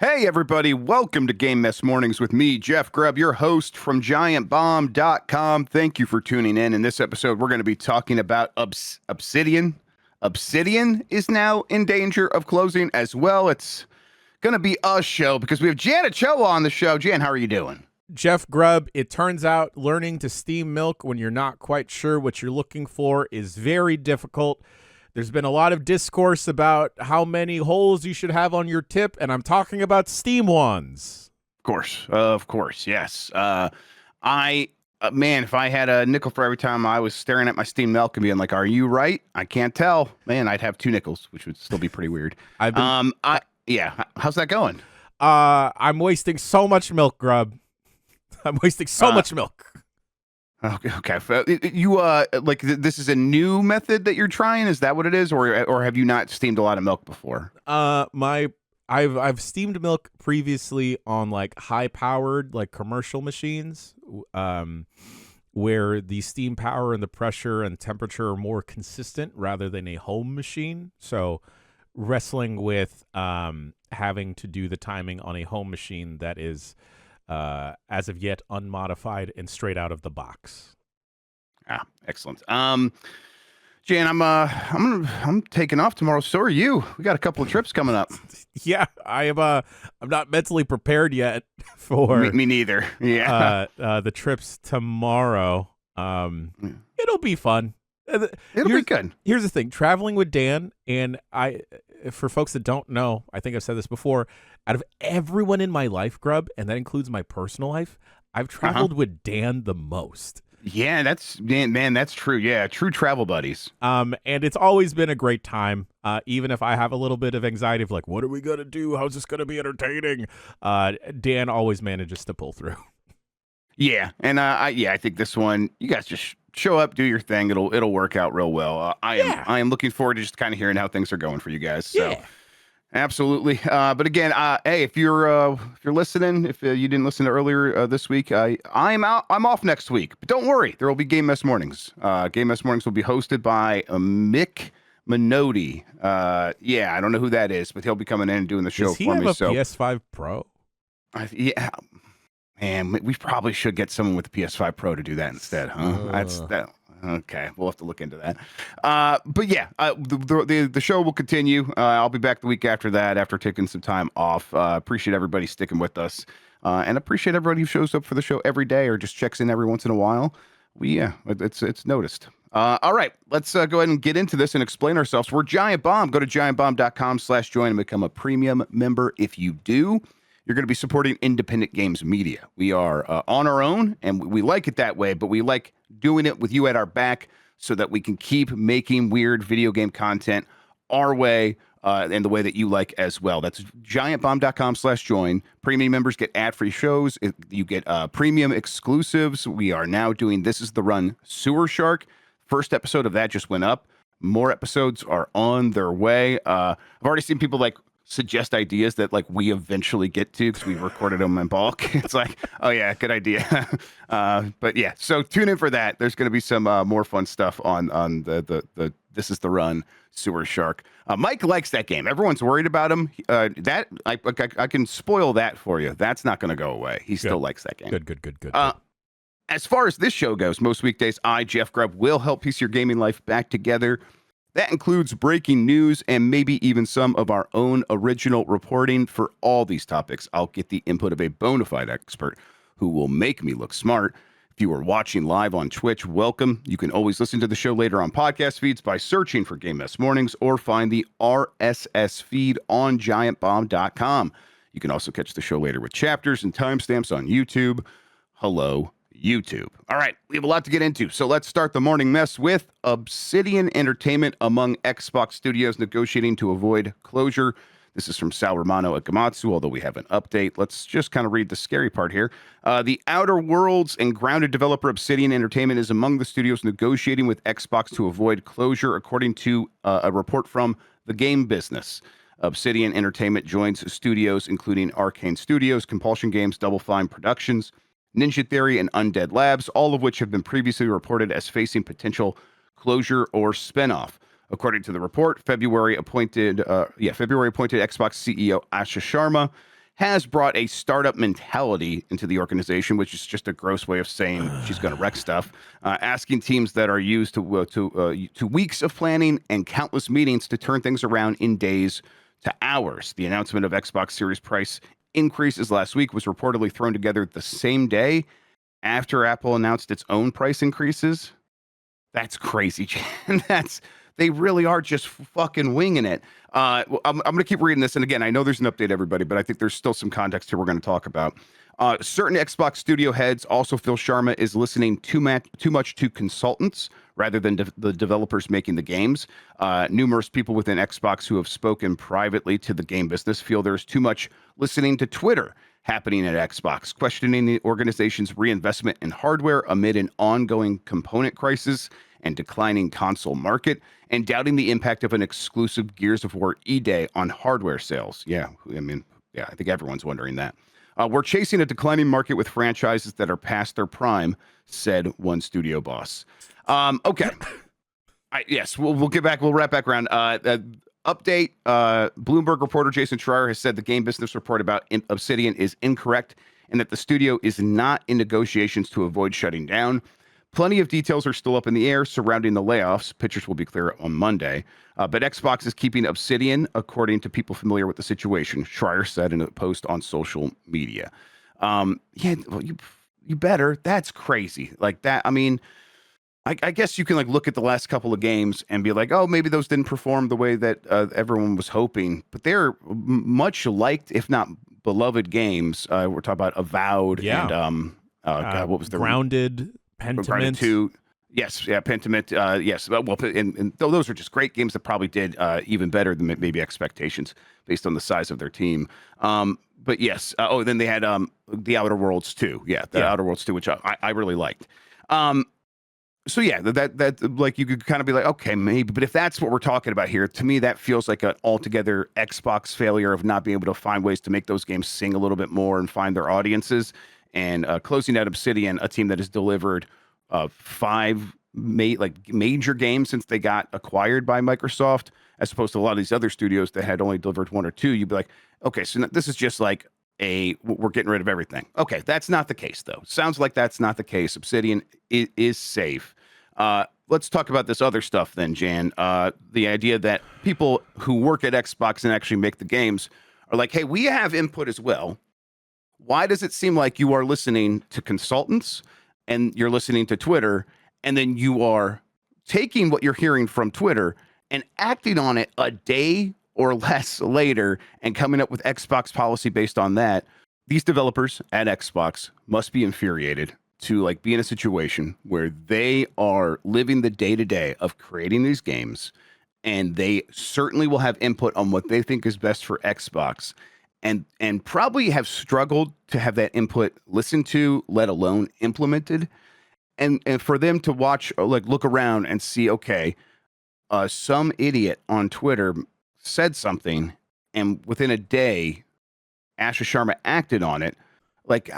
Hey, everybody. Welcome to Game Mess Mornings with me, Jeff Grubb, your host from GiantBomb.com. Thank you for tuning in. In this episode, we're going to be talking about Obsidian. Obsidian is now in danger of closing as well. It's going to be a show because we have Jan Ochoa on the show. Jan, how are you doing? Jeff Grubb, it turns out learning to steam milk when you're not quite sure what you're looking for is very difficult. There's been a lot of discourse about how many holes you should have on your tip, and I'm talking about steam ones. Of course, yes. Man, if I had a nickel for every time I was staring at my steamed milk and being like, "Are you right? I can't tell." Man, I'd have 2 nickels, which would still be pretty weird. Yeah. How's that going? I'm wasting so much milk, Grubb. I'm wasting so much milk. Okay. This is a new method that you're trying? Is that what it is, or have you not steamed a lot of milk before? I've steamed milk previously on like high-powered like commercial machines, where the steam power and the pressure and temperature are more consistent rather than a home machine. So, wrestling with having to do the timing on a home machine that is as of yet unmodified and straight out of the box. Excellent. Jan, I'm taking off tomorrow. So are you. We got a couple of trips coming up. Yeah, I'm not mentally prepared yet for me neither. Yeah. The trips tomorrow. It'll be fun. It'll be good. Here's the thing: traveling with Dan, and for folks that don't know, I think I've said this before. Out of everyone in my life, Grubb, and that includes my personal life, I've traveled with Dan the most. Yeah, that's true. Yeah, true travel buddies. And it's always been a great time. Even if I have a little bit of anxiety of like, what are we gonna do? How's this gonna be entertaining? Dan always manages to pull through. Yeah, and I think this one, you guys just show up, do your thing. It'll work out real well. I am looking forward to just kind of hearing how things are going for you guys. So. Yeah. Absolutely. But again, hey, if you're listening, if you didn't listen to earlier this week, I'm off next week. But don't worry, there will be Game Mess Mornings. Game Mess Mornings will be hosted by Mick Minotti. Yeah, I don't know who that is, but he'll be coming in and doing the show for me. Does he have a PS5 Pro? Yeah. Man, we probably should get someone with the PS5 Pro to do that instead, huh? Okay, we'll have to look into that. But yeah, the show will continue. I'll be back the week after that, after taking some time off. Appreciate everybody sticking with us, and appreciate everybody who shows up for the show every day or just checks in every once in a while. It's noticed. All right, let's go ahead and get into this and explain ourselves. We're Giant Bomb. Go to giantbomb.com/join and become a premium member. If you do, you're going to be supporting independent games media. We are on our own, and we like it that way, but we like doing it with you at our back so that we can keep making weird video game content our way and the way that you like as well. That's giantbomb.com/join. Premium members get ad-free shows. You get premium exclusives. We are now doing This Is the Run Sewer Shark. First episode of that just went up. More episodes are on their way. I've already seen people like suggest ideas that like we eventually get to because we recorded them in bulk. It's like, oh yeah, good idea. But yeah, so tune in for that. There's going to be some more fun stuff on the This Is the Run Sewer Shark. Mike likes that game. Everyone's worried about him. That I can spoil that for you. That's not going to go away. He still likes that game. Good. As far as this show goes, most weekdays, Jeff Grubb, will help piece your gaming life back together. That includes breaking news and maybe even some of our own original reporting. For all these topics, I'll get the input of a bona fide expert who will make me look smart. If you are watching live on Twitch, welcome. You can always listen to the show later on podcast feeds by searching for Game Mess Mornings or find the RSS feed on giantbomb.com. You can also catch the show later with chapters and timestamps on YouTube. Hello, YouTube. All right, we have a lot to get into, so let's start the morning mess with Obsidian Entertainment among Xbox studios negotiating to avoid closure. This is from Sal Romano at Gamatsu, although we have an update. Let's just kind of read the scary part here. The Outer Worlds and Grounded developer Obsidian Entertainment is among the studios negotiating with Xbox to avoid closure, according to a report from The Game Business. Obsidian Entertainment joins studios including Arcane Studios, Compulsion Games, Double Fine Productions, Ninja Theory, and Undead Labs, all of which have been previously reported as facing potential closure or spinoff. According to the report, February appointed Xbox CEO Asha Sharma has brought a startup mentality into the organization, which is just a gross way of saying she's going to wreck stuff. Asking teams that are used to weeks of planning and countless meetings to turn things around in days to hours. The announcement of Xbox Series price increases last week was reportedly thrown together the same day after Apple announced its own price increases. That's crazy, Jan. They really are just fucking winging it. I'm going to keep reading this. And again, I know there's an update, everybody, but I think there's still some context here we're going to talk about. Certain Xbox studio heads also feel Sharma is listening too much to consultants rather than the developers making the games. Numerous people within Xbox who have spoken privately to the game business feel there's too much listening to Twitter happening at Xbox, questioning the organization's reinvestment in hardware amid an ongoing component crisis and declining console market, and doubting the impact of an exclusive Gears of War E-Day on hardware sales. Yeah, I think everyone's wondering that. We're chasing a declining market with franchises that are past their prime, said one studio boss. Okay. Yes, we'll get back. We'll wrap back around. Update. Bloomberg reporter Jason Schreier has said the game business report about Obsidian is incorrect and that the studio is not in negotiations to avoid shutting down. Plenty of details are still up in the air surrounding the layoffs. Pictures will be clear on Monday. But Xbox is keeping Obsidian, according to people familiar with the situation, Schreier said in a post on social media. Well, you better. That's crazy. Like that. I mean, I guess you can like look at the last couple of games and be like, oh, maybe those didn't perform the way that everyone was hoping. But they're much liked, if not beloved games. We're talking about Avowed and what was the Grounded? Pentiment. 2. Yes, yeah, Pentiment. Yes, well, and those are just great games that probably did even better than maybe expectations based on the size of their team. But yes, then they had the Outer Worlds 2. Yeah, Outer Worlds 2, which I really liked. So yeah, that like you could kind of be like, okay, maybe, but if that's what we're talking about here, to me that feels like an altogether Xbox failure of not being able to find ways to make those games sing a little bit more and find their audiences. And closing out Obsidian, a team that has delivered 5 major games since they got acquired by Microsoft, as opposed to a lot of these other studios that had only delivered 1 or 2. You'd be like, okay, so this is just like we're getting rid of everything. Okay, that's not the case though. Sounds like that's not the case. Obsidian is safe. Let's talk about this other stuff then, Jan. The idea that people who work at Xbox and actually make the games are like, hey, we have input as well. Why does it seem like you are listening to consultants and you're listening to Twitter, and then you are taking what you're hearing from Twitter and acting on it a day or less later and coming up with Xbox policy based on that? These developers at Xbox must be infuriated to like be in a situation where they are living the day-to-day of creating these games, and they certainly will have input on what they think is best for Xbox, and probably have struggled to have that input listened to, let alone implemented. And for them to watch, like look around and see, okay, some idiot on Twitter said something, and within a day, Asha Sharma acted on it. Like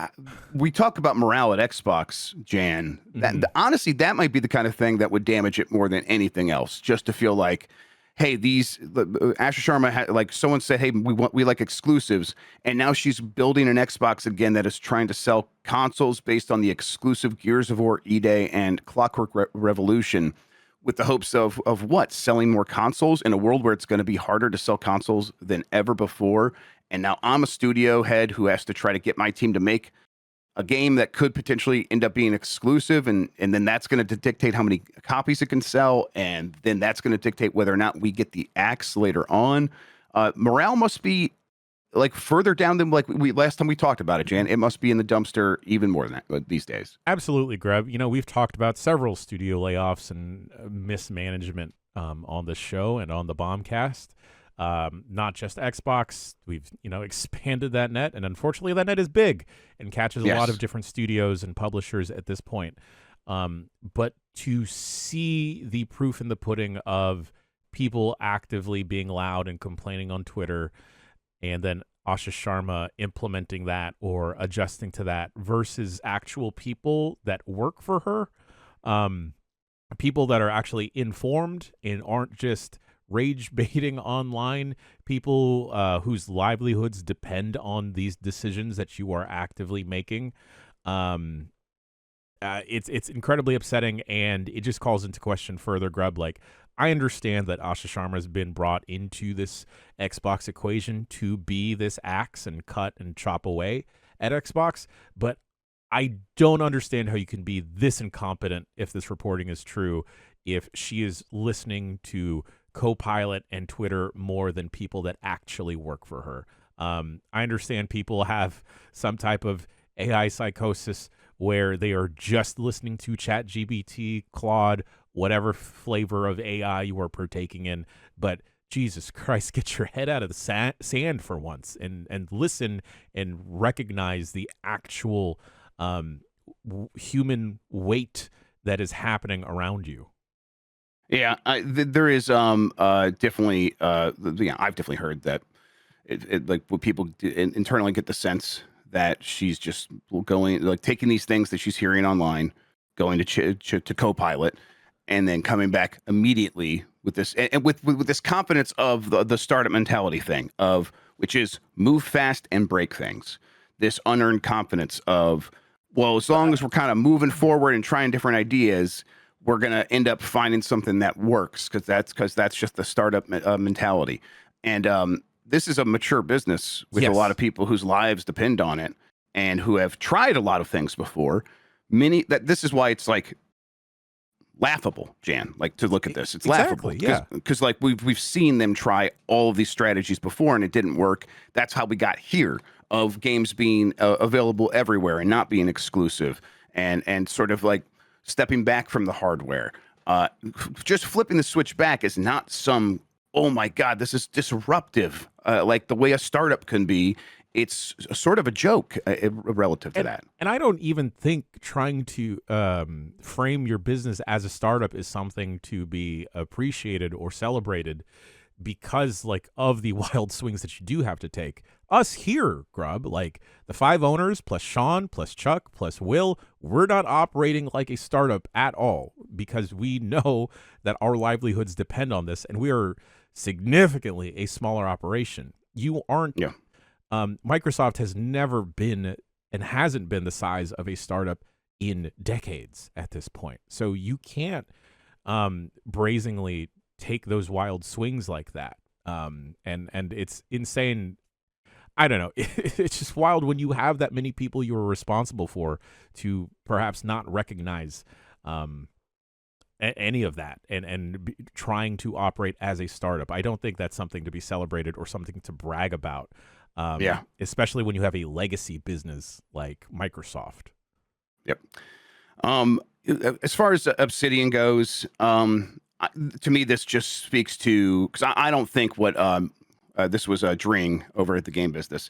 we talk about morale at Xbox, Jan. Honestly, that might be the kind of thing that would damage it more than anything else. Just to feel like, hey, Asha Sharma had, like someone said, hey, we like exclusives, and now she's building an Xbox again that is trying to sell consoles based on the exclusive Gears of War E-Day and Clockwork Revolution, with the hopes of what? Selling more consoles in a world where it's going to be harder to sell consoles than ever before. And now I'm a studio head who has to try to get my team to make a game that could potentially end up being exclusive. And then that's going to dictate how many copies it can sell. And then that's going to dictate whether or not we get the axe later on. Morale must be like further down than like we last time we talked about it, Jan. It must be in the dumpster even more than that these days. Absolutely, Grubb. You know, we've talked about several studio layoffs and mismanagement on this show and on the Bombcast. Not just Xbox. We've, expanded that net, and unfortunately that net is big and catches a lot of different studios and publishers at this point. But to see the proof in the pudding of people actively being loud and complaining on Twitter, and then Asha Sharma implementing that or adjusting to that versus actual people that work for her, people that are actually informed and aren't just rage baiting online, people whose livelihoods depend on these decisions that you are actively making. It's incredibly upsetting, and it just calls into question further, Grubb. Like, I understand that Asha Sharma has been brought into this Xbox equation to be this axe and cut and chop away at Xbox, but I don't understand how you can be this incompetent if this reporting is true, if she is listening to Copilot and Twitter more than people that actually work for her. I understand people have some type of AI psychosis where they are just listening to ChatGPT, Claude, whatever flavor of AI you are partaking in. But Jesus Christ, get your head out of the sand for once and listen and recognize the actual human weight that is happening around you. Yeah, there is definitely yeah, I've definitely heard that like when people internally get the sense that she's just going, like, taking these things that she's hearing online, going to Copilot, and then coming back immediately with this, and with this confidence of the startup mentality thing, of which is move fast and break things. This unearned confidence of, well, as long as we're kind of moving forward and trying different ideas, we're gonna end up finding something that works, because that's just the startup mentality. And this is a mature business with a lot of people whose lives depend on it, and who have tried a lot of things before. This is why it's like laughable, Jan, like, to look at this. It's laughable, because like we've seen them try all of these strategies before and it didn't work. That's how we got here, of games being available everywhere and not being exclusive, and sort of like stepping back from the hardware. Just flipping the switch back is not some, oh my God, this is disruptive, like the way a startup can be. It's sort of a joke relative to that. And I don't even think trying to frame your business as a startup is something to be appreciated or celebrated, because like of the wild swings that you do have to take. Us here, Grubb, like the 5 owners plus Sean plus Chuck plus Will, we're not operating like a startup at all, because we know that our livelihoods depend on this, and we are significantly a smaller operation. You aren't. Yeah. Microsoft has never been and hasn't been the size of a startup in decades at this point. So you can't brazenly take those wild swings like that. And it's insane. I don't know. It's just wild when you have that many people you are responsible for to perhaps not recognize any of that and trying to operate as a startup. I don't think that's something to be celebrated or something to brag about. Especially when you have a legacy business like Microsoft. Yep. As far as Obsidian goes, to me, this just speaks to, because I don't think what this was Dring over at the game business.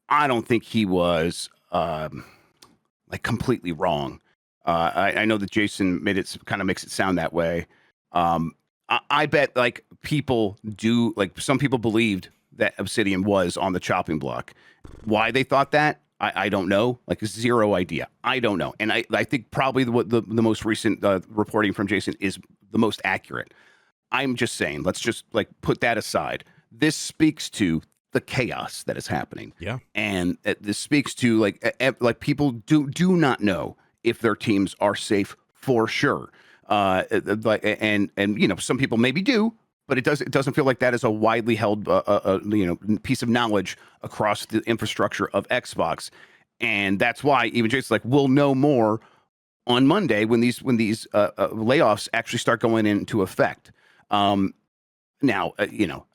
I don't think he was like completely wrong. I know that Jason makes it sound that way. I bet like people do, like some people believed that Obsidian was on the chopping block. Why they thought that, I don't know. Like, zero idea. I don't know. And I think probably the most recent reporting from Jason is the most accurate. I'm just saying, let's just like put that aside. This speaks to the chaos that is happening. Yeah. And this speaks to like people do not know if their teams are safe for sure. And you know, some people maybe do, but it doesn't feel like that is a widely held piece of knowledge across the infrastructure of Xbox. And that's why even Jason's like, we'll know more on Monday when these layoffs actually start going into effect. Now,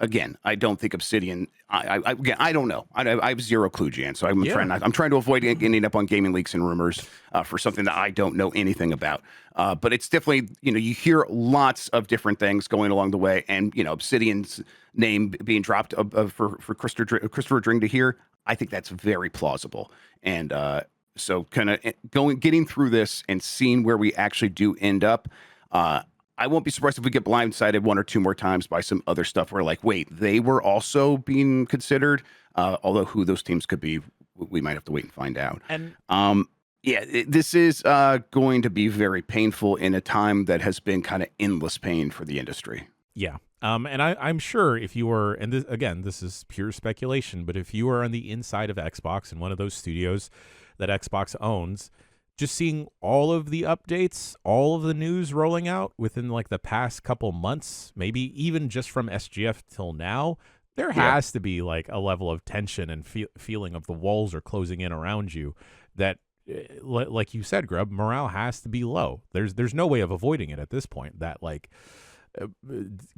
again, I don't think Obsidian. I don't know. I have zero clue, Jan. So I'm trying to avoid ending up on gaming leaks and rumors for something that I don't know anything about. But it's definitely, you hear lots of different things going along the way, and Obsidian's name being dropped for Christopher Dring to hear. I think that's very plausible. And so, kind of getting through this and seeing where we actually do end up. I won't be surprised if we get blindsided 1 or 2 more times by some other stuff where, like, wait, they were also being considered. Although who those teams could be, we might have to wait and find out. And this is going to be very painful in a time that has been kind of endless pain for the industry. Yeah. And I'm sure if you were, and this, again, this is pure speculation, but if you are on the inside of Xbox in one of those studios that Xbox owns, just seeing all of the updates, all of the news rolling out within like the past couple months, maybe even just from SGF till now, there has to be like a level of tension and feeling of the walls are closing in around you that, like you said, Grubb, morale has to be low. There's no way of avoiding it at this point. That like,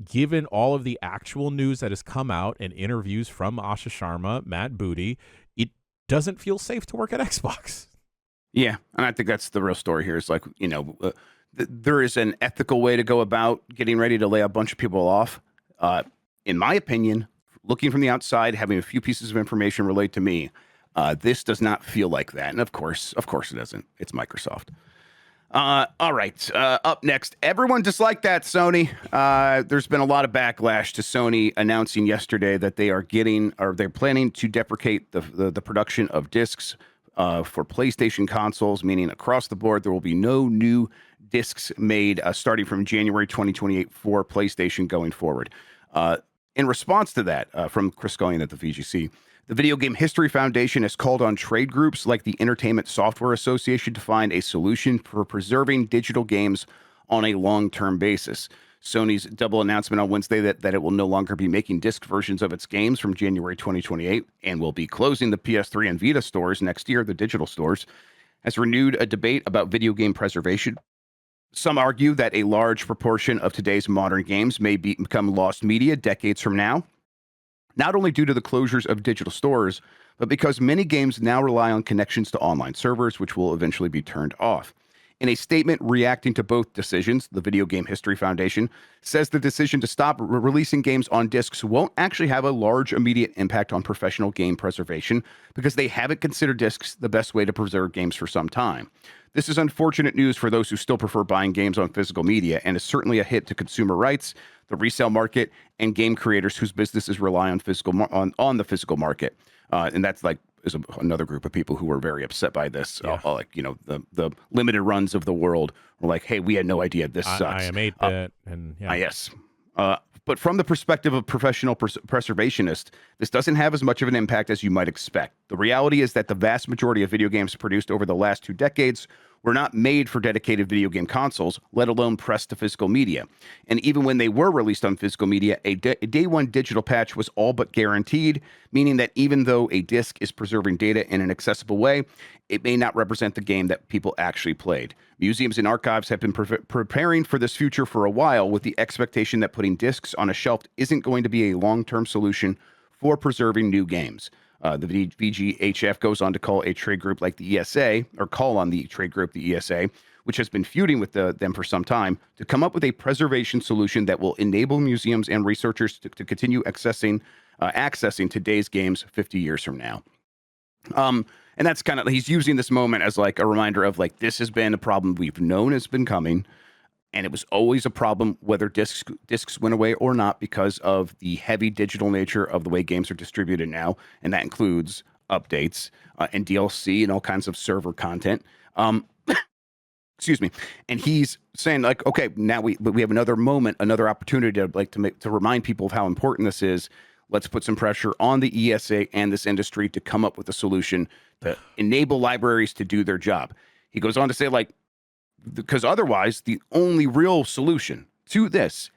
given all of the actual news that has come out and interviews from Asha Sharma, Matt Booty, it doesn't feel safe to work at Xbox. Yeah, and I think that's the real story here. Is like, there is an ethical way to go about getting ready to lay a bunch of people off. In my opinion, looking from the outside, having a few pieces of information relate to me, this does not feel like that. And of course it doesn't. It's Microsoft. All right. Up next, everyone disliked that, Sony. There's been a lot of backlash to Sony announcing yesterday that they're planning to deprecate the production of discs for PlayStation consoles, meaning across the board there will be no new discs made starting from January 2028 for PlayStation going forward. In response to that, from Chris Scullion at the VGC, the Video Game History Foundation has called on trade groups like the Entertainment Software Association to find a solution for preserving digital games on a long-term basis. Sony's double announcement on Wednesday that it will no longer be making disc versions of its games from January 2028 and will be closing the PS3 and Vita stores next year, the digital stores, has renewed a debate about video game preservation. Some argue that a large proportion of today's modern games may become lost media decades from now, not only due to the closures of digital stores, but because many games now rely on connections to online servers, which will eventually be turned off. In a statement reacting to both decisions, the Video Game History Foundation says the decision to stop releasing games on discs won't actually have a large immediate impact on professional game preservation because they haven't considered discs the best way to preserve games for some time. This is unfortunate news for those who still prefer buying games on physical media and is certainly a hit to consumer rights, the resale market, and game creators whose businesses rely on the physical market. And that's like is another group of people who were very upset by this. The limited runs of the world were like, hey, we had no idea this sucks. I am 8-bit, and yeah. Yes. But from the perspective of professional preservationists, this doesn't have as much of an impact as you might expect. The reality is that the vast majority of video games produced over the last 2 decades were not made for dedicated video game consoles, let alone pressed to physical media. And even when they were released on physical media, a day one digital patch was all but guaranteed, meaning that even though a disc is preserving data in an accessible way, it may not represent the game that people actually played. Museums and archives have been preparing for this future for a while with the expectation that putting discs on a shelf isn't going to be a long-term solution for preserving new games. The VGHF goes on to call a trade group like the ESA, or call on the trade group, the ESA, which has been feuding with them for some time, to come up with a preservation solution that will enable museums and researchers to continue accessing today's games 50 years from now. And that's kind of, he's using this moment as like a reminder of like, this has been a problem we've known has been coming. And it was always a problem whether discs went away or not because of the heavy digital nature of the way games are distributed now. And that includes updates and DLC and all kinds of server content. Excuse me. And he's saying like, okay, now we have another moment, another opportunity to remind people of how important this is. Let's put some pressure on the ESA and this industry to come up with a solution to enable libraries to do their job. He goes on to say like, because otherwise, the only real solution to this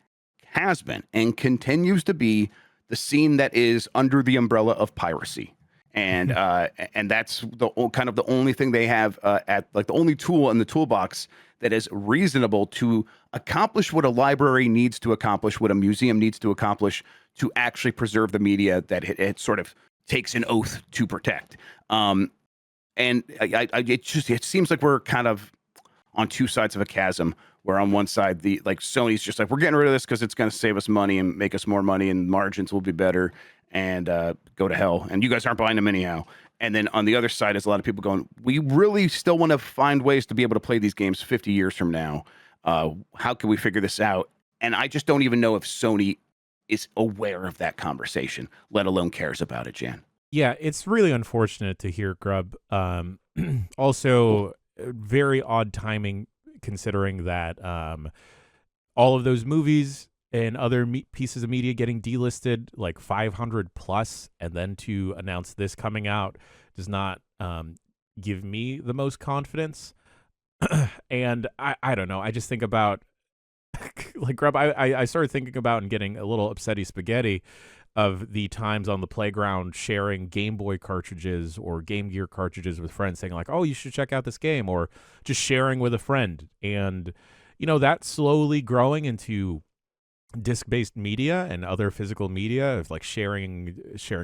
has been and continues to be the scene that is under the umbrella of piracy, and that's the kind of the only thing they have the only tool in the toolbox that is reasonable to accomplish what a library needs to accomplish, what a museum needs to accomplish to actually preserve the media that it sort of takes an oath to protect. And it seems like we're kind of on two sides of a chasm, where on one side, Sony's just like, we're getting rid of this because it's going to save us money and make us more money and margins will be better and go to hell. And you guys aren't buying them anyhow. And then on the other side is a lot of people going, we really still want to find ways to be able to play these games 50 years from now. How can we figure this out? And I just don't even know if Sony is aware of that conversation, let alone cares about it, Jan. Yeah, it's really unfortunate to hear, Grubb. Also, very odd timing considering that all of those movies and other pieces of media getting delisted, like 500 plus, and then to announce this coming out does not give me the most confidence. And I don't know. I just think about like Grubb. I started thinking about and getting a little upsetty spaghetti of the times on the playground sharing Game Boy cartridges or Game Gear cartridges with friends, saying like, "Oh, you should check out this game," or just sharing with a friend. And that's slowly growing into disc-based media and other physical media of like sharing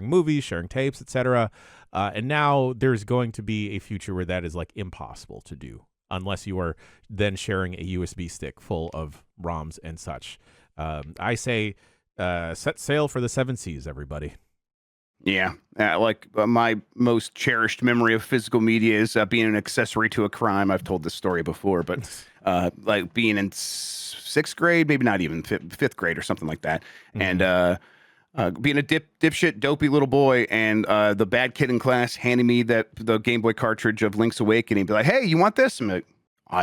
movies, sharing tapes, etc. And now there's going to be a future where that is like impossible to do unless you are then sharing a USB stick full of ROMs and such. I say set sail for the 7 seas, everybody. Yeah, my most cherished memory of physical media is being an accessory to a crime. I've told this story before, but like being in sixth grade, maybe not even fifth grade or something like that, and being a dipshit, dopey little boy, and the bad kid in class handing me the Game Boy cartridge of Link's Awakening, be like, "Hey, you want this?" I'm like,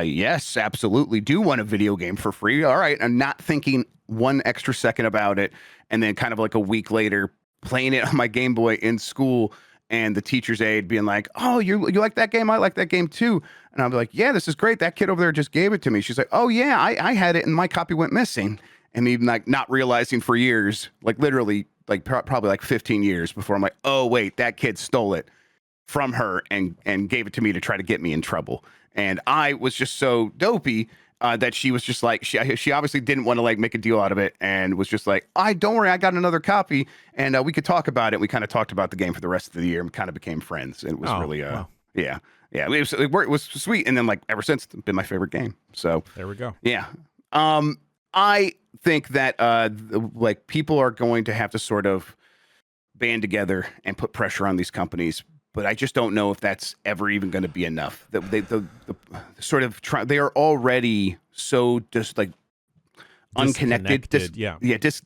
yes, absolutely, do want a video game for free. All right, I'm not thinking one extra second about it, and then kind of like a week later, playing it on my Game Boy in school, and the teacher's aide being like, "Oh, you like that game? I like that game too." And I'll be like, "Yeah, this is great. That kid over there just gave it to me." She's like, "Oh yeah, I had it and my copy went missing." And even like not realizing for years, like literally like probably like 15 years before, I'm like, "Oh wait, that kid stole it from her and gave it to me to try to get me in trouble." And I was just so dopey that she was just like, she obviously didn't want to like make a deal out of it, and was just like, don't worry, I got another copy, and we could talk about it. We kind of talked about the game for the rest of the year and kind of became friends. It was really wow. yeah, it was sweet. And then like ever since, it's been my favorite game. So there we go. Yeah. I think that like people are going to have to sort of band together and put pressure on these companies, but I just don't know if that's ever even going to be enough. The sort of they are already so just like unconnected,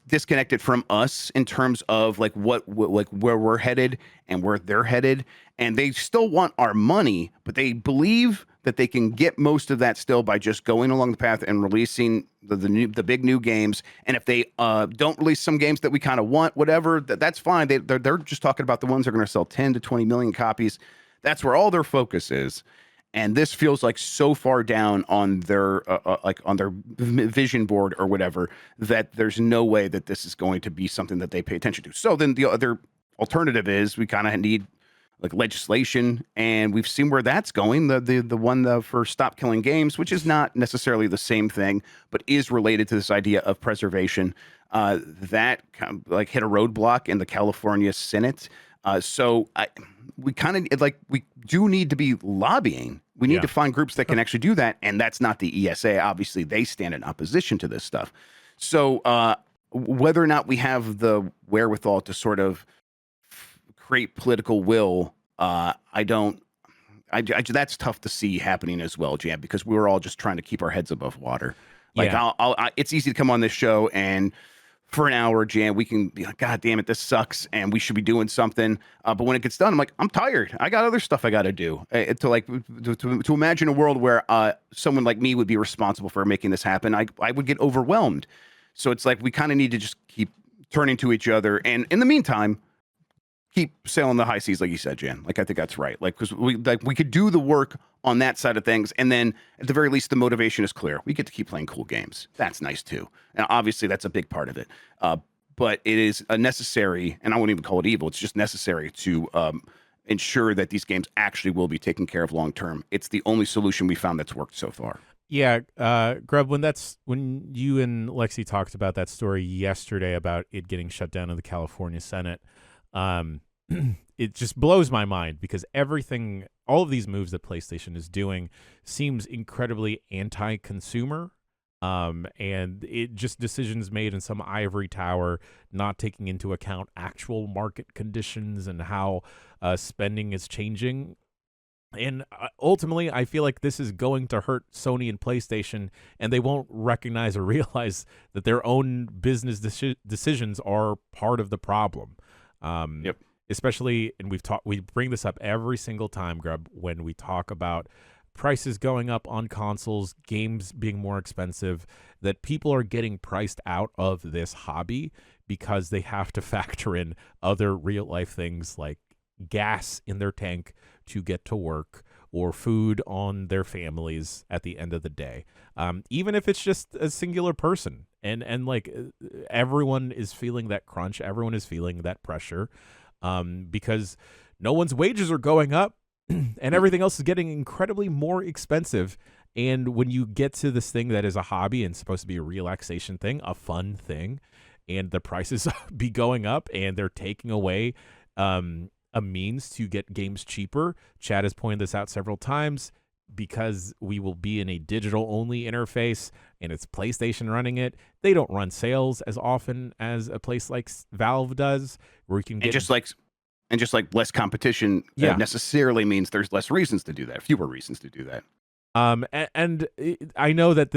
disconnected from us in terms of like what like where we're headed and where they're headed, and they still want our money, but they believe that they can get most of that still by just going along the path and releasing the big new games. And if they don't release some games that we kind of want, whatever, that's fine. They're just talking about the ones that are going to sell 10 to 20 million copies. That's where all their focus is. And this feels like so far down on their like on their vision board or whatever, that there's no way that this is going to be something that they pay attention to. So then the other alternative is we kind of need like legislation, and we've seen where that's going. The one for Stop Killing Games, which is not necessarily the same thing, but is related to this idea of preservation. That kind of like hit a roadblock in the California Senate. So we kind of like we do need to be lobbying. We need to find groups that can actually do that, and that's not the ESA. Obviously, they stand in opposition to this stuff. So whether or not we have the wherewithal to sort of create political will, I don't. That's tough to see happening as well, Jan, because we were all just trying to keep our heads above water. Like, it's easy to come on this show and for an hour, Jan, we can be like, "God damn it, this sucks, and we should be doing something." But when it gets done, I'm like, I'm tired. I got other stuff I got to do. To imagine a world where someone like me would be responsible for making this happen, I would get overwhelmed. So it's like we kind of need to just keep turning to each other, and in the meantime, keep sailing the high seas, like you said, Jan. Like, I think that's right. Like, because we could do the work on that side of things, and then at the very least, the motivation is clear. We get to keep playing cool games. That's nice too, and obviously, that's a big part of it. But it is a necessary, and I won't even call it evil. It's just necessary to ensure that these games actually will be taken care of long term. It's the only solution we found that's worked so far. Yeah, Grubb, when you and Lexi talked about that story yesterday about it getting shut down in the California Senate, it just blows my mind because all of these moves that PlayStation is doing seems incredibly anti-consumer, and it just decisions made in some ivory tower, not taking into account actual market conditions and how spending is changing. And ultimately, I feel like this is going to hurt Sony and PlayStation, and they won't recognize or realize that their own business decisions are part of the problem. Especially, and we bring this up every single time, Grubb, when we talk about prices going up on consoles, games being more expensive, that people are getting priced out of this hobby because they have to factor in other real life things like gas in their tank to get to work or food on their families at the end of the day. Even if it's just a singular person and like everyone is feeling that crunch, everyone is feeling that pressure because no one's wages are going up and everything else is getting incredibly more expensive. And when you get to this thing that is a hobby and supposed to be a relaxation thing, a fun thing, and the prices be going up and they're taking away a means to get games cheaper. Chad has pointed this out several times because we will be in a digital only interface and it's PlayStation running it. They don't run sales as often as a place like Valve does, where you can get and just like less competition necessarily means there's less reasons to do that, fewer reasons to do that. And I know that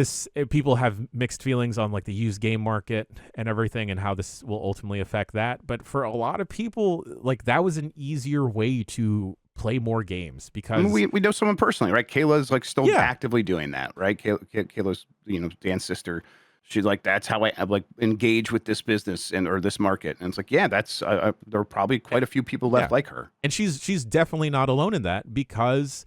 people have mixed feelings on like the used game market and everything and how this will ultimately affect that. But for a lot of people, like that was an easier way to play more games because we know someone personally, right? Kayla's like still actively doing that, right? Kayla's, Dan's sister. She's like, that's how I like engage with this business or this market. And it's like, yeah, that's there are probably quite a few people left like her. And she's definitely not alone in that because,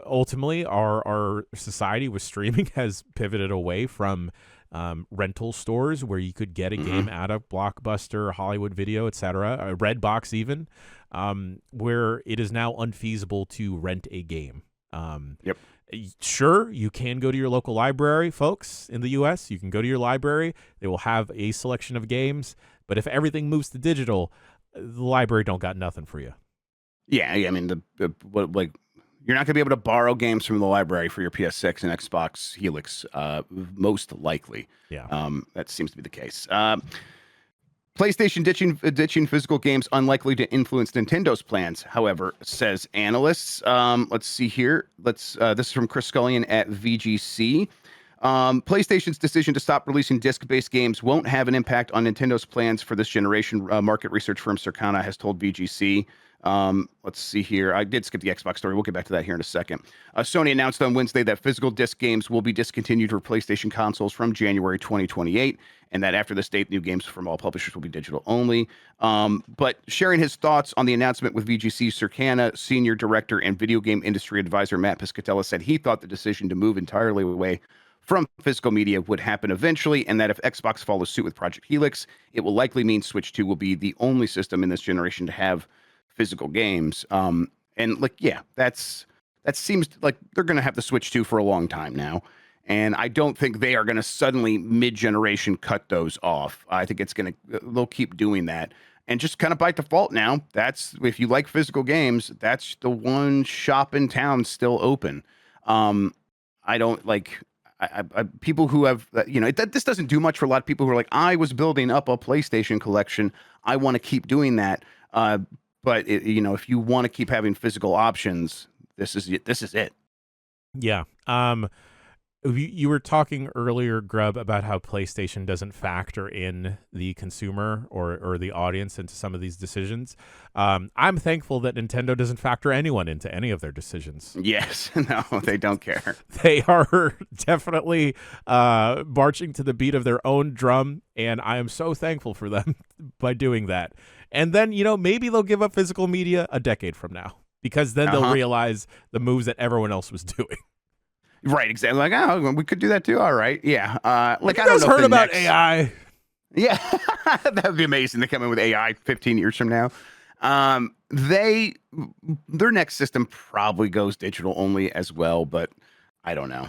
ultimately our society with streaming has pivoted away from rental stores where you could get a game at a Blockbuster, Hollywood Video, etc., Redbox even, where it is now unfeasible to rent a game. Sure, you can go to your local library, folks, in the US. You can go to your library. They will have a selection of games. But if everything moves to digital, the library don't got nothing for you. Yeah, I mean, you're not going to be able to borrow games from the library for your PS6 and Xbox Helix, most likely. Yeah. That seems to be the case. PlayStation ditching physical games unlikely to influence Nintendo's plans, however, says analysts. Let's see here. This is from Chris Scullion at VGC. PlayStation's decision to stop releasing disc-based games won't have an impact on Nintendo's plans for this generation. Market research firm Circana has told VGC. Let's see here. I did skip the Xbox story. We'll get back to that here in a second. Sony announced on Wednesday that physical disc games will be discontinued for PlayStation consoles from January 2028, and that after this date, new games from all publishers will be digital only. But sharing his thoughts on the announcement with VGC, Circana senior director and video game industry advisor Matt Piscatella said he thought the decision to move entirely away from physical media would happen eventually, and that if Xbox follows suit with Project Helix, it will likely mean Switch 2 will be the only system in this generation to have physical games. And like, yeah, that seems like they're going to have the Switch 2 for a long time now. And I don't think they are going to suddenly mid-generation cut those off. I think they'll keep doing that. And just kind of by default now, if you like physical games, that's the one shop in town still open. I don't like, people who have, this doesn't do much for a lot of people who are like, I was building up a PlayStation collection. I want to keep doing that. But if you want to keep having physical options, this is it. Yeah. You were talking earlier, Grubb, about how PlayStation doesn't factor in the consumer or the audience into some of these decisions. I'm thankful that Nintendo doesn't factor anyone into any of their decisions. Yes. No, they don't care. They are definitely marching to the beat of their own drum, and I am so thankful for them by doing that. And then, maybe they'll give up physical media a decade from now, because then they'll realize the moves that everyone else was doing. Right, exactly. Like, oh, we could do that too. All right, yeah. Like, you guys heard about AI? Yeah, that would be amazing. They come in with AI 15 years from now. Their next system probably goes digital only as well, but I don't know.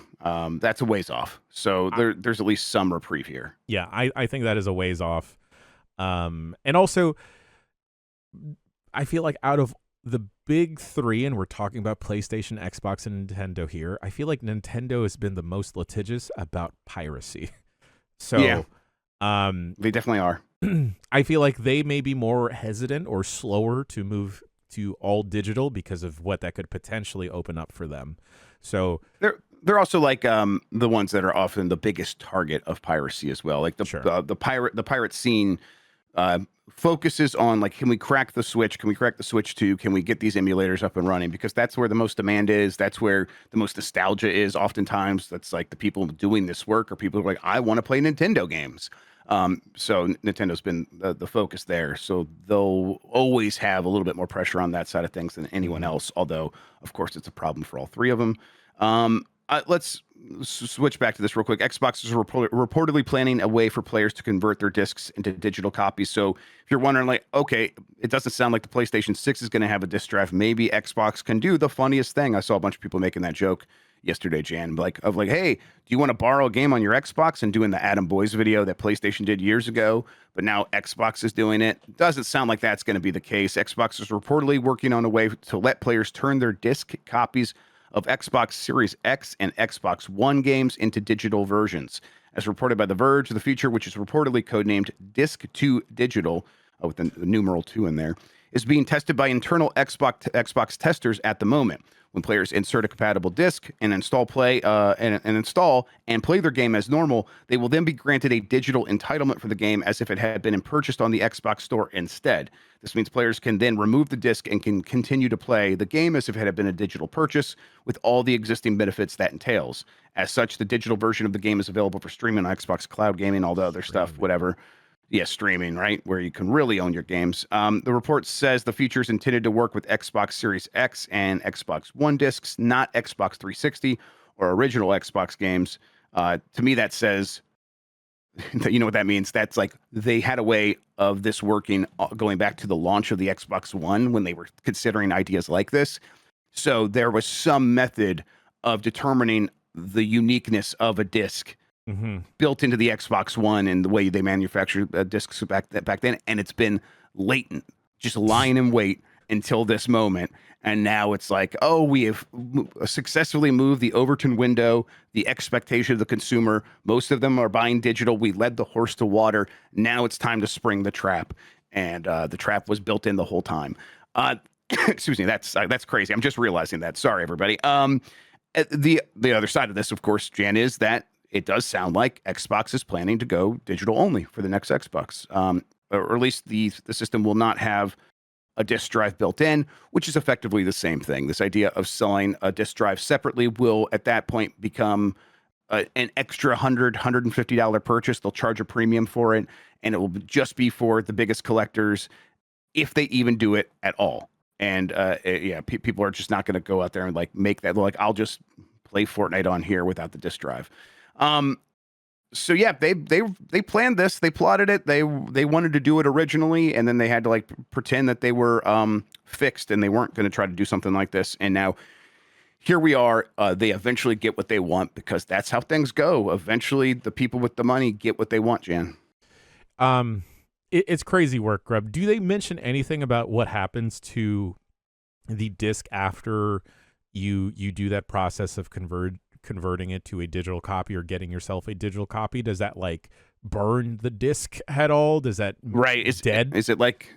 That's a ways off. So there's at least some reprieve here. Yeah, I think that is a ways off. And also, I feel like out of the big three, and we're talking about PlayStation, Xbox, and Nintendo here, I feel like Nintendo has been the most litigious about piracy. So, yeah, they definitely are. I feel like they may be more hesitant or slower to move to all digital because of what that could potentially open up for them. So they're also like the ones that are often the biggest target of piracy as well. Like the pirate scene focuses on like, can we crack the Switch? Can we crack the Switch 2? Can we get these emulators up and running? Because that's where the most demand is. That's where the most nostalgia is. Oftentimes, that's like the people doing this work, or people who are like, I want to play Nintendo games. So Nintendo's been the focus there. So they'll always have a little bit more pressure on that side of things than anyone else. Although, of course, it's a problem for all three of them. Let's switch back to this real quick. Xbox is reportedly planning a way for players to convert their discs into digital copies. So if you're wondering, like, okay, it doesn't sound like the PlayStation 6 is going to have a disc drive. Maybe Xbox can do the funniest thing. I saw a bunch of people making that joke yesterday, Jan, like, hey, do you want to borrow a game on your Xbox? And doing the Adam Boys video that PlayStation did years ago, but now Xbox is doing it. Doesn't sound like that's going to be the case. Xbox is reportedly working on a way to let players turn their disc copies of Xbox Series X and Xbox One games into digital versions. As reported by The Verge, the feature, which is reportedly codenamed Disc 2 Digital, with the numeral 2 in there, is being tested by internal Xbox testers at the moment. When players insert a compatible disc and install and play their game as normal, they will then be granted a digital entitlement for the game as if it had been purchased on the Xbox Store instead. This means players can then remove the disc and can continue to play the game as if it had been a digital purchase with all the existing benefits that entails. As such, the digital version of the game is available for streaming on Xbox Cloud Gaming, all the other stuff, whatever. Yeah, streaming, right? Where you can really own your games. The report says the feature is intended to work with Xbox Series X and Xbox One discs, not Xbox 360 or original Xbox games. To me, that says, you know what that means? That's like they had a way of this working going back to the launch of the Xbox One when they were considering ideas like this. So there was some method of determining the uniqueness of a disc built into the Xbox One and the way they manufacture discs back then, and it's been latent, just lying in wait until this moment. And now it's like, oh, we have successfully moved the Overton window, the expectation of the consumer. Most of them are buying digital. We led the horse to water. Now it's time to spring the trap, and the trap was built in the whole time. Excuse me, that's crazy. I'm just realizing that. Sorry, everybody. The other side of this, of course, Jan, is that it does sound like Xbox is planning to go digital only for the next Xbox, or at least the system will not have a disk drive built in, which is effectively the same thing. This idea of selling a disk drive separately will at that point become an extra $150 purchase. They'll charge a premium for it, and it will just be for the biggest collectors, if they even do it at all. And people are just not going to go out there and like make that. Like, I'll just play Fortnite on here without the disk drive. So yeah, they planned this, they plotted it, they wanted to do it originally, and then they had to like pretend that they were fixed and they weren't going to try to do something like this. And now here we are. They eventually get what they want, because that's how things go. Eventually, the people with the money get what they want, Jan. It's crazy work, Grubb. Do they mention anything about what happens to the disc after you do that process of converting it to a digital copy, or getting yourself a digital copy? Does that like burn the disc at all? Does that is dead? Is it like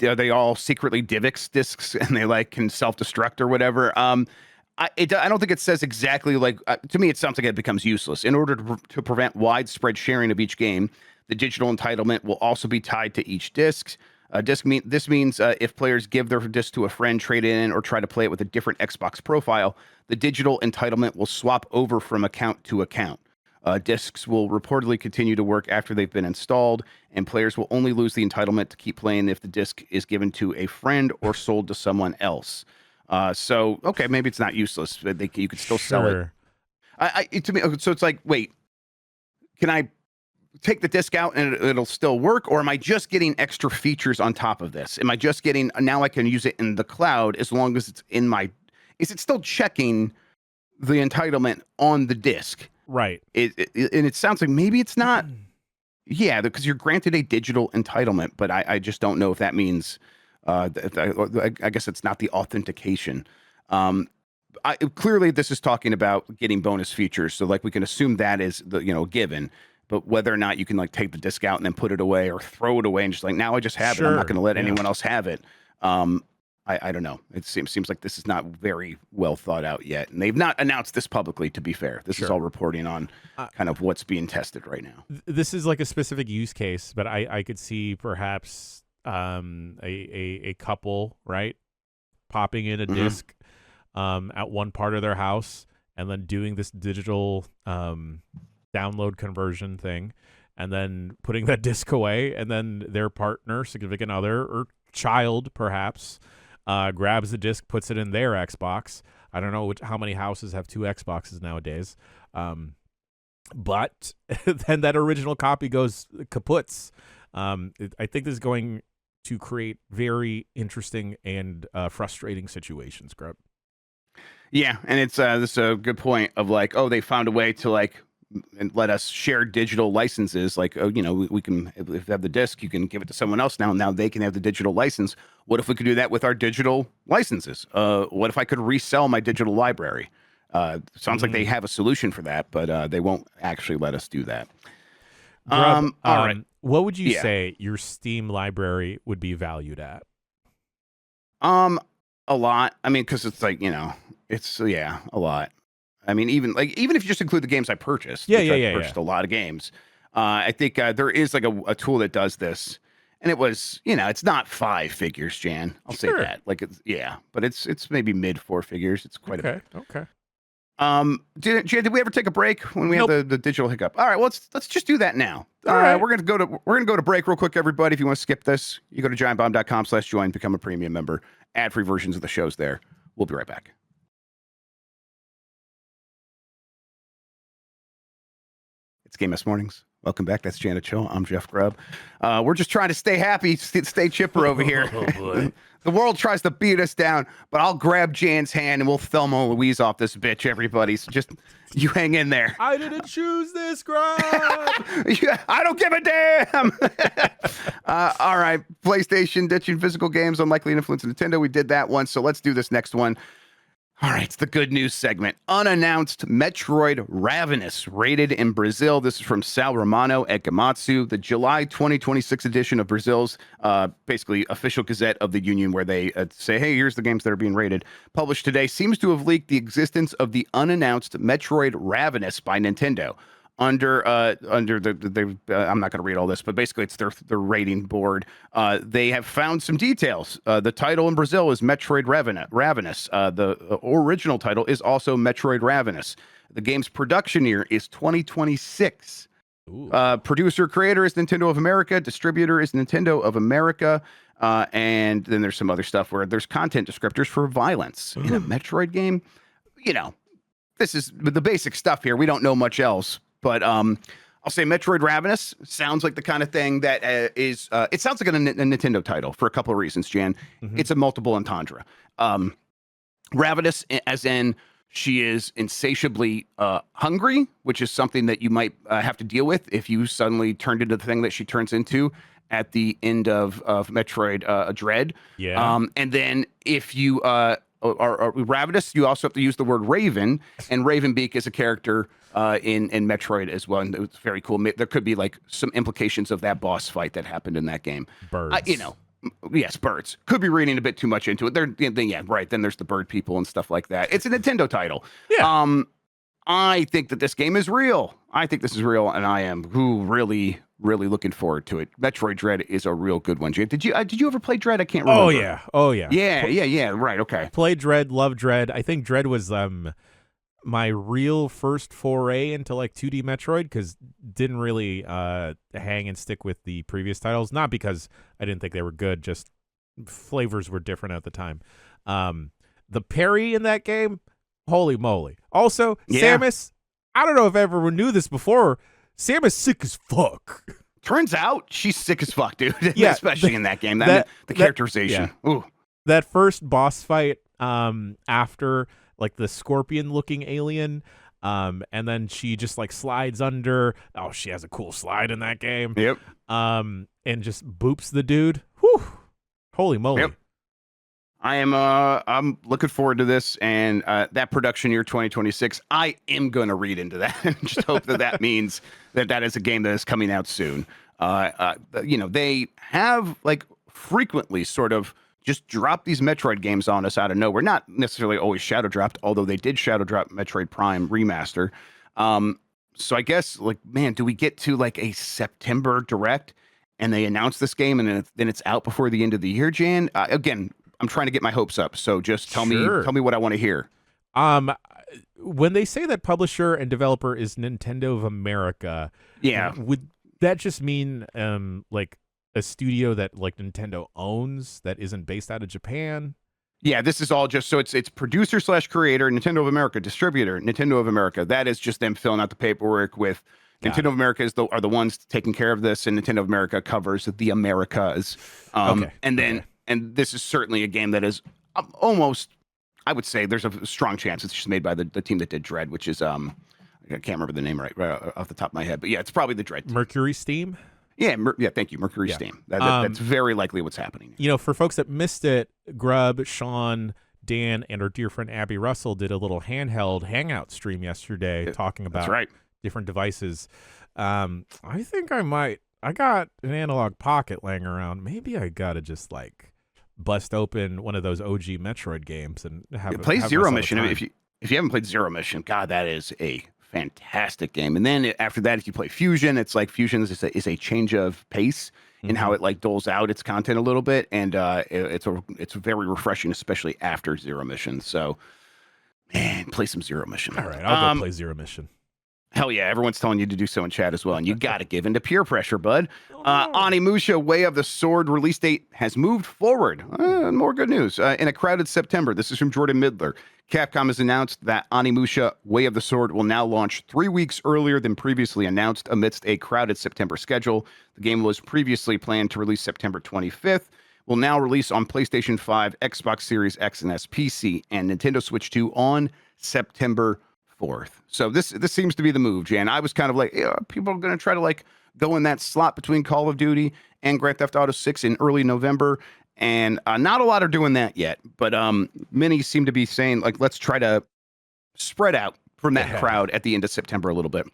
are they all secretly DivX discs and they like can self-destruct or whatever? I don't think it says exactly like, to me, it sounds like it becomes useless. In order to prevent widespread sharing of each game, the digital entitlement will also be tied to each disc. This means if players give their disc to a friend, trade it in, or try to play it with a different Xbox profile, the digital entitlement will swap over from account to account. Discs will reportedly continue to work after they've been installed, and players will only lose the entitlement to keep playing if the disc is given to a friend or sold to someone else. So, okay, maybe it's not useless. You could still sell it. To me, so it's like, wait, can I take the disc out and it'll still work, or am I just getting extra features on top of this? Am I just getting, now I can use it in the cloud as long as it's in my, is it still checking the entitlement on the disc? Right. And it sounds like maybe it's not. Yeah, because you're granted a digital entitlement, but I just don't know if that means, I guess it's not the authentication. Clearly this is talking about getting bonus features. So like we can assume that is the, given. But whether or not you can like take the disc out and then put it away or throw it away and just like, now I just have it. I'm not going to let anyone else have it. I don't know. It seems like this is not very well thought out yet, and they've not announced this publicly. To be fair, this is all reporting on kind of what's being tested right now. This is like a specific use case, but I could see perhaps a couple, right, popping in a disc at one part of their house and then doing this digital download conversion thing, and then putting that disc away, and then their partner, significant other, or child perhaps grabs the disc, puts it in their Xbox. I don't know how many houses have 2 Xboxes nowadays, but then that original copy goes kaputs. I think this is going to create very interesting and frustrating situations, Grubb. Yeah, and it's this is a good point of like, oh, they found a way to like and let us share digital licenses. Like, oh, you know, we can, if you have the disc, you can give it to someone else now they can have the digital license. What if we could do that with our digital licenses? What if I could resell my digital library? Sounds like they have a solution for that, but they won't actually let us do that. Grubb, all right. What would you say your Steam library would be valued at? A lot. I mean, because it's like, you know, it's a lot. I mean, even if you just include the games I purchased, I purchased a lot of games. I think there is like a tool that does this, and it was, you know, it's not 5 figures, Jan. I'll say that. Like, but it's maybe mid 4 figures. It's quite a bit. Okay. Jan, did we ever take a break when we had the digital hiccup? All right, well, let's just do that now. All right. We're gonna go to break real quick, everybody. If you want to skip this, you go to giantbomb.com/join, become a premium member. Ad-free versions of the shows there. We'll be right back. It's Game S Mornings. Welcome back. That's Janet Chill. I'm Jeff Grubb. We're just trying to stay happy, stay chipper over here. Oh, boy. The world tries to beat us down, but I'll grab Jan's hand and we'll Thelma and Louise off this bitch, everybody. So just, you hang in there. I didn't choose this, Grubb. I don't give a damn. All right. PlayStation ditching physical games unlikely to influence Nintendo. We did that one. So let's do this next one. All right, it's the good news segment. Unannounced Metroid Ravenous, rated in Brazil. This is from Sal Romano at Gamatsu, the July 2026 edition of Brazil's basically official Gazette of the Union, where they say, hey, here's the games that are being rated. Published today, seems to have leaked the existence of the unannounced Metroid Ravenous by Nintendo. Under the I'm not going to read all this, but basically it's their rating board. They have found some details. The title in Brazil is Metroid Ravenous. The original title is also Metroid Ravenous. The game's production year is 2026. Producer creator is Nintendo of America. Distributor is Nintendo of America. And then there's some other stuff where there's content descriptors for violence in a Metroid game. You know, this is the basic stuff here. We don't know much else. But I'll say Metroid Ravenous sounds like the kind of thing that is... it sounds like a Nintendo title for a couple of reasons, Jan. It's a multiple entendre. Ravenous, as in she is insatiably hungry, which is something that you might have to deal with if you suddenly turned into the thing that she turns into at the end of Metroid Dread. Yeah. And then if you are ravenous, you also have to use the word Raven, and Ravenbeak is a character in Metroid as well, and it's very cool. There could be like some implications of that boss fight that happened in that game. Birds. You know, yes, birds. Could be reading a bit too much into it. Then there's the bird people and stuff like that. It's a Nintendo title. Yeah. I think that this game is real. I think this is real, and I am really looking forward to it. Metroid Dread is a real good one. Did you ever play Dread? I can't remember. Oh yeah. Yeah. Right. Okay. Played Dread, love Dread. I think Dread was my real first foray into like 2D Metroid, because didn't really hang and stick with the previous titles. Not because I didn't think they were good, just flavors were different at the time. The parry in that game, holy moly. Also, Samus, I don't know if everyone knew this before, Samus sick as fuck. Turns out she's sick as fuck, dude. Yeah, especially in that game. The characterization. Yeah. Ooh. That first boss fight after like the scorpion looking alien, and then she just like slides under. Oh, she has a cool slide in that game. Yep. And just boops the dude. Whew. Holy moly. Yep. I'm looking forward to this, and that production year 2026. I am going to read into that and just hope that means that is a game that is coming out soon. You know, they have like frequently sort of just drop these Metroid games on us out of nowhere. Not necessarily always shadow dropped, although they did shadow drop Metroid Prime Remaster. So I guess, like, man, do we get to like a September direct and they announce this game and then it's out before the end of the year, Jan? Again, I'm trying to get my hopes up. So just tell me what I want to hear. When they say that publisher and developer is Nintendo of America, yeah, would that just mean like a studio that like Nintendo owns that isn't based out of Japan? Yeah, this is all just so it's producer / creator, Nintendo of America, distributor, Nintendo of America. That is just them filling out the paperwork with Nintendo of America are the ones taking care of this, and Nintendo of America covers the Americas. And this is certainly a game that is almost, I would say, there's a strong chance it's just made by the team that did Dread, which is I can't remember the name right off the top of my head, but yeah, it's probably the Dread team. Mercury Steam. Yeah, thank you, Mercury Steam. That's very likely what's happening. You know, for folks that missed it, Grubb, Sean, Dan, and our dear friend Abby Russell did a little handheld hangout stream yesterday talking about different devices. I think I got an analog pocket laying around. Maybe I got to just like bust open one of those OG Metroid games and play Zero Mission. If you haven't played Zero Mission, God, that is a fantastic game. And then after that, if you play Fusion, it's like Fusion is a change of pace in how it like doles out its content a little bit, and it's very refreshing, especially after Zero Mission. So, man, play some Zero Mission. All right, I'll go play Zero Mission. Hell yeah, everyone's telling you to do so in chat as well, and you got to give into peer pressure, bud. Onimusha Way of the Sword release date has moved forward. More good news. In a crowded September, this is from Jordan Midler. Capcom has announced that Onimusha Way of the Sword will now launch 3 weeks earlier than previously announced amidst a crowded September schedule. The game was previously planned to release September 25th. Will now release on PlayStation 5, Xbox Series X and S, PC, and Nintendo Switch 2 on September 4th. So this seems to be the move, Jan. I was kind of like, people are going to try to like go in that slot between Call of Duty and Grand Theft Auto 6 in early November, and not a lot are doing that yet. But many seem to be saying like, let's try to spread out from that crowd at the end of September a little bit.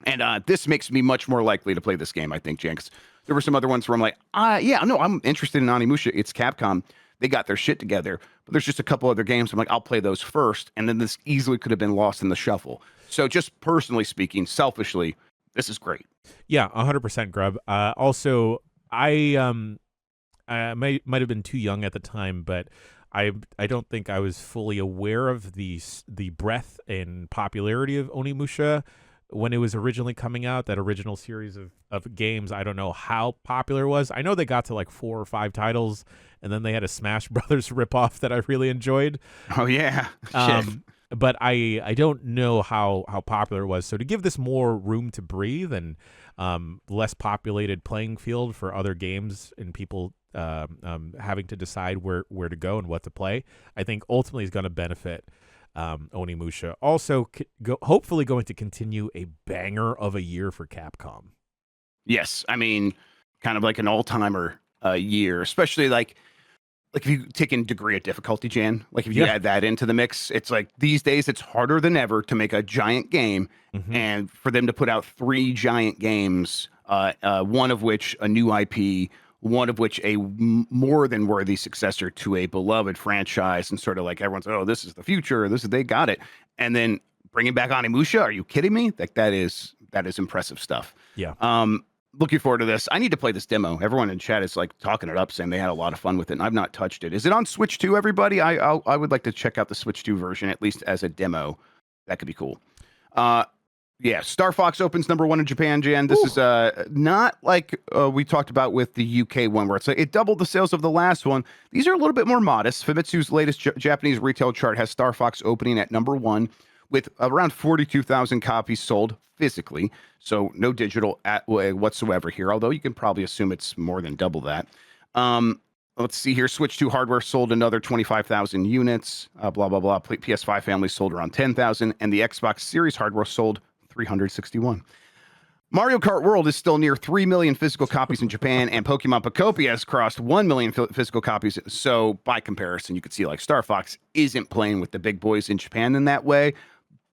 And this makes me much more likely to play this game, I think, Jan. Because there were some other ones where I'm like, I'm interested in Onimusha. It's Capcom. They got their shit together, but there's just a couple other games. I'm like, I'll play those first. And then this easily could have been lost in the shuffle. So just personally speaking, selfishly, this is great. Yeah, 100% Grubb. Also, I might have been too young at the time, but I don't think I was fully aware of the breadth and popularity of Onimusha when it was originally coming out, that original series of games. I don't know how popular it was. I know they got to like 4 or 5 titles, and then they had a Smash Brothers ripoff that I really enjoyed. Oh, yeah. But I don't know how popular it was. So to give this more room to breathe and less populated playing field for other games and people having to decide where to go and what to play, I think ultimately is going to benefit Onimusha. Also, hopefully going to continue a banger of a year for Capcom. Yes, I mean, kind of like an all-timer year, especially like if you take in degree of difficulty, Jan, like if you add that into the mix, it's like these days it's harder than ever to make a giant game, and for them to put out 3 giant games, one of which a new IP, one of which a more than worthy successor to a beloved franchise, and sort of like everyone's, oh, this is the future, they got it, and then bringing back Onimusha, are you kidding me? Like that is impressive stuff. Yeah. Looking forward to this. I need to play this demo. Everyone in chat is like talking it up, saying they had a lot of fun with it, and I've not touched it. Is it on Switch 2, everybody? I would like to check out the Switch 2 version, at least as a demo. That could be cool. Yeah, Star Fox opens #1 in Japan, Jan. This is not like we talked about with the UK one, where it's like it doubled the sales of the last one. These are a little bit more modest. Famitsu's latest Japanese retail chart has Star Fox opening at #1 with around 42,000 copies sold physically, so no digital whatsoever here, although you can probably assume it's more than double that. Let's see here. Switch 2 hardware sold another 25,000 units, blah, blah, blah. PS5 family sold around 10,000, and the Xbox Series hardware sold 361. Mario Kart World is still near 3 million physical copies in Japan, and Pokemon Pocopia has crossed 1 million physical copies. So by comparison, you could see like Star Fox isn't playing with the big boys in Japan in that way.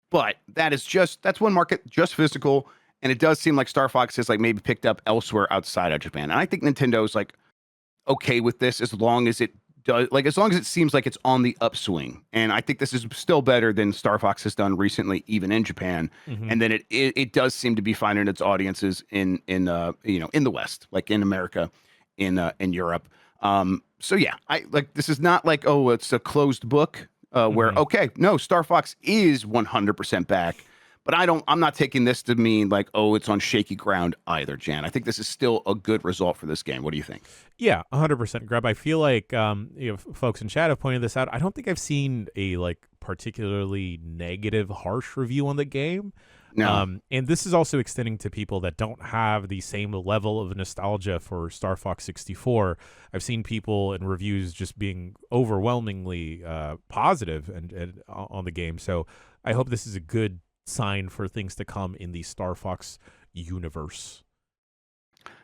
But that's one market, just physical. And it does seem like Star Fox has like maybe picked up elsewhere outside of Japan. And I think Nintendo's like okay with this as long as it like as long as it seems like it's on the upswing, and I think this is still better than Star Fox has done recently, even in Japan. Mm-hmm. And then it does seem to be finding its audiences in in the West, like in America, in Europe. So yeah, I like this is not like, oh, it's a closed book where Mm-hmm. okay, no, Star Fox is 100% back. But I'm not taking this to mean like, oh, it's on shaky ground either, Jan. I think this is still a good result for this game. What do you think? Yeah, 100% Grubb. I feel like folks in chat have pointed this out. I don't think I've seen a like particularly negative, harsh review on the game. No. And this is also extending to people that don't have the same level of nostalgia for Star Fox 64. I've seen people in reviews just being overwhelmingly positive and on the game. So I hope this is a good sign for things to come in the Star Fox universe.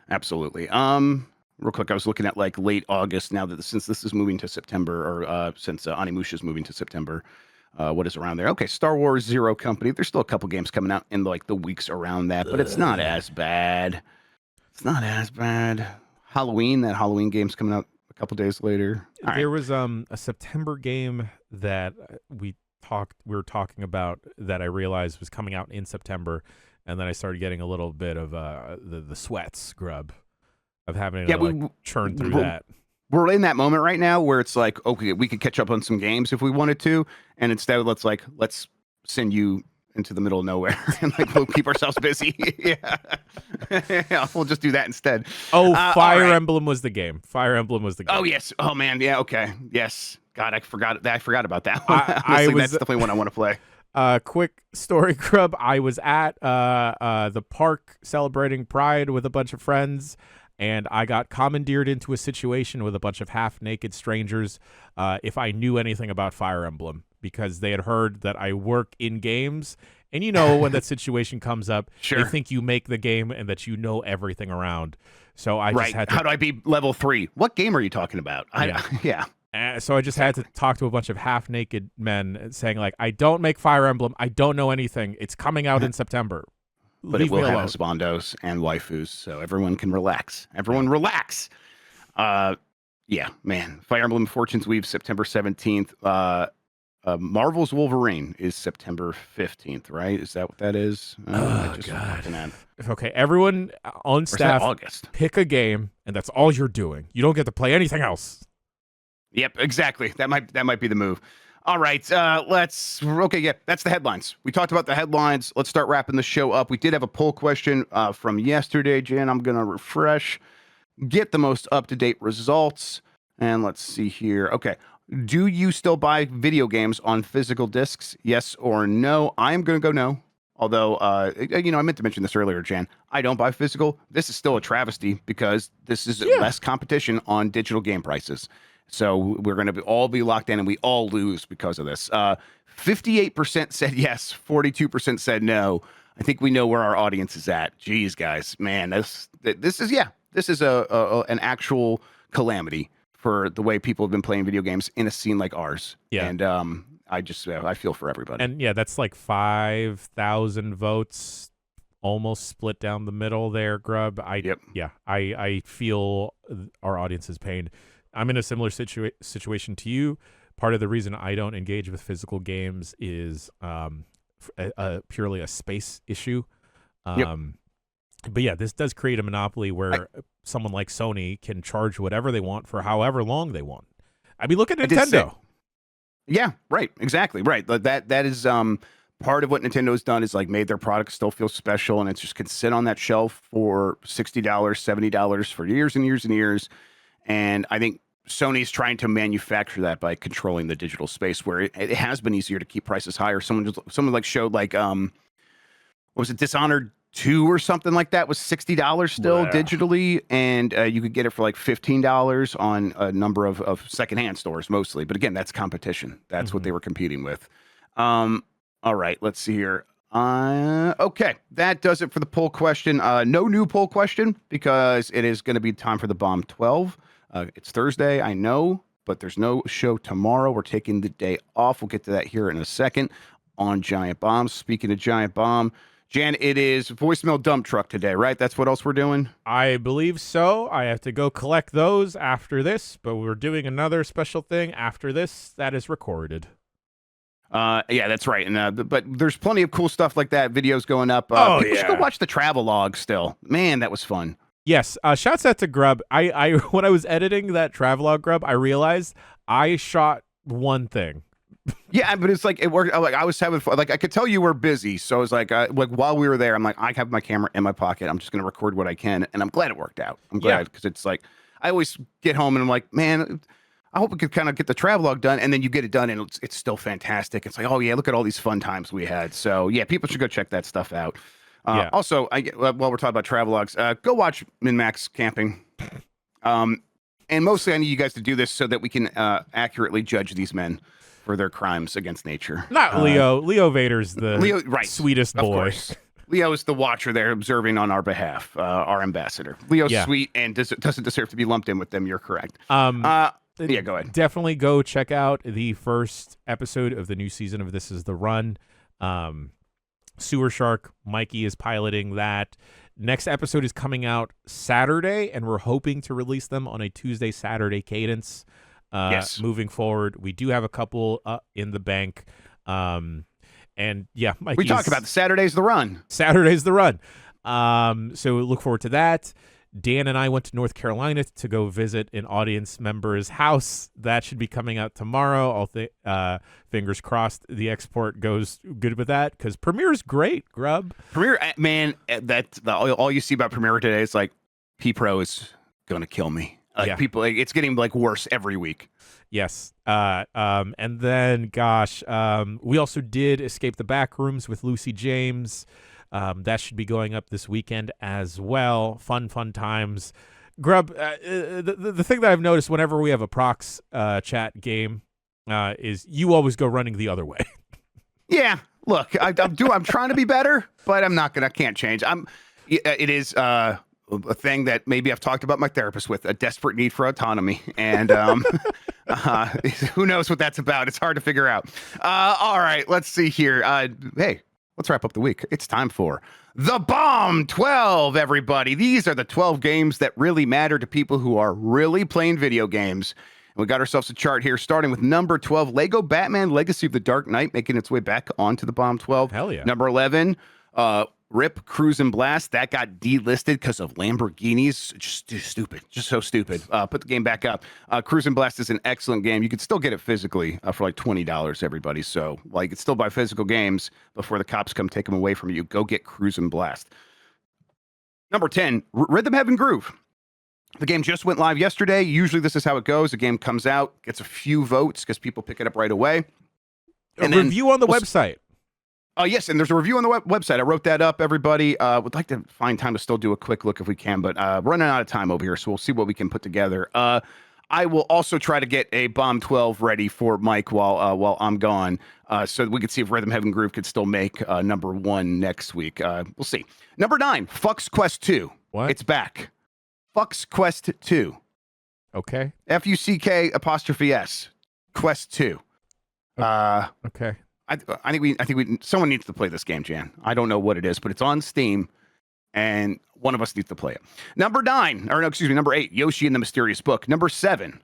Absolutely. Real quick, I was looking at like late August now that since this is moving to September, or since Onimusha is moving to September, what is around there? Okay, Star Wars Zero Company. There's still a couple games coming out in like the weeks around that, but it's not as bad. It's not as bad. Halloween, that Halloween game's coming out a couple days later. All There right. was a September game that we were talking about that I realized was coming out in September, and then I started getting a little bit of the sweats, Grubb, of having to churn through that. We're in that moment right now where it's like, okay, we could catch up on some games if we wanted to, and instead let's send you into the middle of nowhere and like we'll keep ourselves busy. Yeah. Yeah, we'll just do that instead. Oh, Fire Emblem was the game. Fire Emblem was the game. Oh yes. Oh man. Yeah. Okay. Yes. God, I forgot about that one. Honestly, that's definitely one I want to play. Quick story, Grubb. I was at the park celebrating Pride with a bunch of friends, and I got commandeered into a situation with a bunch of half-naked strangers if I knew anything about Fire Emblem, because they had heard that I work in games. And you know, when that situation comes up, Sure. they think you make the game and that you know everything around. So I just had to... How do I be level 3? What game are you talking about? Yeah. So I just had to talk to a bunch of half-naked men saying, like, I don't make Fire Emblem. I don't know anything. It's coming out in September. But it will have husbandos and waifus, so everyone can relax. Everyone relax. Yeah, man. Fire Emblem Fortune's Weave, September 17th. Marvel's Wolverine is September 15th, right? Is that what that is? Oh, God. Okay, everyone on staff, August. Pick a game, and that's all you're doing. You don't get to play anything else. Yep, exactly. That might be the move. All right, that's the headlines. We talked about the headlines. Let's start wrapping the show up. We did have a poll question from yesterday, Jan. I'm going to refresh, get the most up-to-date results, and let's see here. Okay, do you still buy video games on physical discs? Yes or no? I'm going to go no. Although, I meant to mention this earlier, Jan. I don't buy physical. This is still a travesty because this is less competition on digital game prices. So we're going to all be locked in, and we all lose because of this. 58% said yes, 42% said no. I think we know where our audience is at. Jeez, guys, man, this is an actual calamity for the way people have been playing video games in a scene like ours. Yeah, and I feel for everybody. And yeah, that's like 5,000 votes, almost split down the middle there, Grubb. I feel our audience's pain. I'm in a similar situation to you. Part of the reason I don't engage with physical games is purely a space issue. But yeah, this does create a monopoly where someone like Sony can charge whatever they want for however long they want. I mean, look at Nintendo. Yeah, right. Exactly. Right. That is part of what Nintendo's done is like made their products still feel special, and it just can sit on that shelf for $60, $70 for years and years and years. And I think Sony's trying to manufacture that by controlling the digital space, where it has been easier to keep prices higher. Someone like showed like what was it, Dishonored 2 or something like that was $60 still digitally, and you could get it for like $15 on a number of secondhand stores mostly. But again, that's competition. That's what they were competing with. All right, let's see here. Okay, that does it for the poll question. No new poll question because it is going to be time for the Bomb 12. It's Thursday, I know, but there's no show tomorrow. We're taking the day off. We'll get to that here in a second on Giant Bomb. Speaking of Giant Bomb, Jan, it is voicemail dump truck today, right? That's what else we're doing? I believe so. I have to go collect those after this, but we're doing another special thing after this that is recorded. Yeah, that's right. And but there's plenty of cool stuff like that. Videos going up. People should go watch the travel log still. Man, that was fun. Yes. Shouts out to Grubb. I when I was editing that travelogue, Grubb, I realized I shot one thing. Yeah, but it's like it worked. Like I was having fun. Like I could tell you were busy, so I was like while we were there, I'm like, I have my camera in my pocket. I'm just gonna record what I can, and I'm glad it worked out. I'm glad because it's like I always get home and I'm like, man, I hope we could kind of get the travelogue done, and then you get it done, and it's still fantastic. It's like, oh yeah, look at all these fun times we had. So yeah, people should go check that stuff out. Also, while we're talking about travelogues, go watch Min-Max Camping. And mostly I need you guys to do this so that we can accurately judge these men for their crimes against nature. Not Leo. Leo Vader's the sweetest boy. Of course. Leo is the watcher there observing on our behalf, our ambassador. Leo's sweet and doesn't deserve to be lumped in with them. You're correct. Yeah, go ahead. Definitely go check out the first episode of the new season of This Is the Run. Sewer Shark, Mikey is piloting that. Next episode is coming out Saturday, and we're hoping to release them on a Tuesday, Saturday cadence. Moving forward, we do have a couple in the bank. And yeah, Mikey's, we talk about the Saturday's the Run. Saturday's the Run. So look forward to that. Dan and I went to North Carolina to go visit an audience member's house. That should be coming out tomorrow. Fingers crossed the export goes good with that, because Premiere's great, Grubb. Premiere, man, all you see about Premiere today is like, P-Pro is going to kill me. People, it's getting like worse every week. Yes. And then, gosh, we also did Escape the Backrooms with Lucy James. That should be going up this weekend as well. Fun times. Grubb, the thing that I've noticed whenever we have a prox chat game is you always go running the other way. Yeah, look, I'm trying to be better, but I can't change. It is a thing that maybe I've talked about my therapist with, a desperate need for autonomy. And who knows what that's about? It's hard to figure out. All right, let's see here. Hey, let's wrap up the week. It's time for the Bomb 12, everybody. These are the 12 games that really matter to people who are really playing video games. And we got ourselves a chart here, starting with number 12, Lego Batman Legacy of the Dark Knight, making its way back onto the Bomb 12. Hell yeah. Number 11, RIP Cruise and Blast. That got delisted because of Lamborghinis. Just stupid. Just so stupid. Put the game back up. Cruise and Blast is an excellent game. You can still get it physically for like $20, everybody. So, like, it's still buy physical games before the cops come take them away from you. Go get Cruise and Blast. Number 10, Rhythm Heaven Groove. The game just went live yesterday. Usually this is how it goes. The game comes out, gets a few votes because people pick it up right away. And review on the website. Yes, and there's a review on the website. I wrote that up, everybody. Would like to find time to still do a quick look if we can, but running out of time over here, so we'll see what we can put together. I will also try to get a Bomb 12 ready for Mike while I'm gone, so that we can see if Rhythm Heaven Groove could still make number 1 next week. We'll see. Number 9, Fuck's Quest 2. What? It's back. Fuck's Quest 2. Okay. FUCK''S. Quest 2. Okay. I think someone needs to play this game, Jan. I don't know what it is, but it's on Steam, and one of us needs to play it. Number 8, Yoshi and the Mysterious Book. Number 7,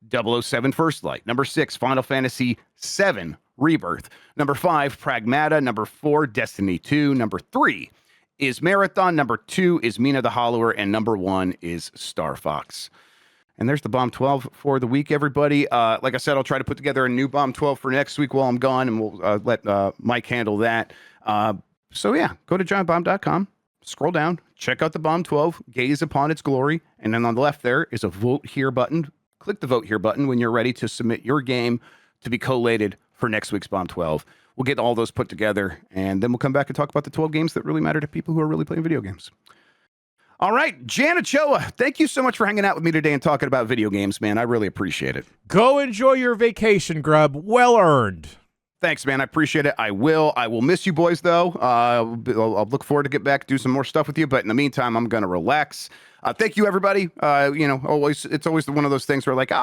007 First Light. Number 6, Final Fantasy VII Rebirth. Number 5, Pragmata. Number 4, Destiny 2. Number 3 is Marathon. Number 2 is Mina the Hollower, and number 1 is Star Fox. And there's the Bomb 12 for the week, everybody. Like I said, I'll try to put together a new Bomb 12 for next week while I'm gone, and we'll let Mike handle that. So, yeah, go to giantbomb.com, scroll down, check out the Bomb 12, gaze upon its glory, and then on the left there is a Vote Here button. Click the Vote Here button when you're ready to submit your game to be collated for next week's Bomb 12. We'll get all those put together, and then we'll come back and talk about the 12 games that really matter to people who are really playing video games. All right, Jan Ochoa, thank you so much for hanging out with me today and talking about video games, man. I really appreciate it. Go enjoy your vacation, Grubb. Well earned. Thanks, man. I appreciate it. I will miss you boys, though. I'll look forward to get back, do some more stuff with you. But in the meantime, I'm going to relax. Thank you, everybody. It's always one of those things where like,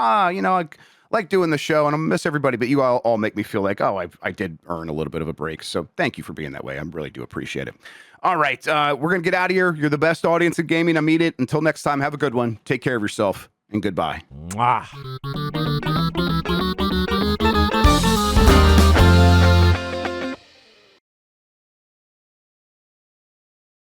like doing the show, and I miss everybody, but you all make me feel like, oh, I did earn a little bit of a break. So thank you for being that way. I really do appreciate it. All right, we're going to get out of here. You're the best audience in gaming. I mean it. Until next time, have a good one. Take care of yourself, and goodbye. Mwah.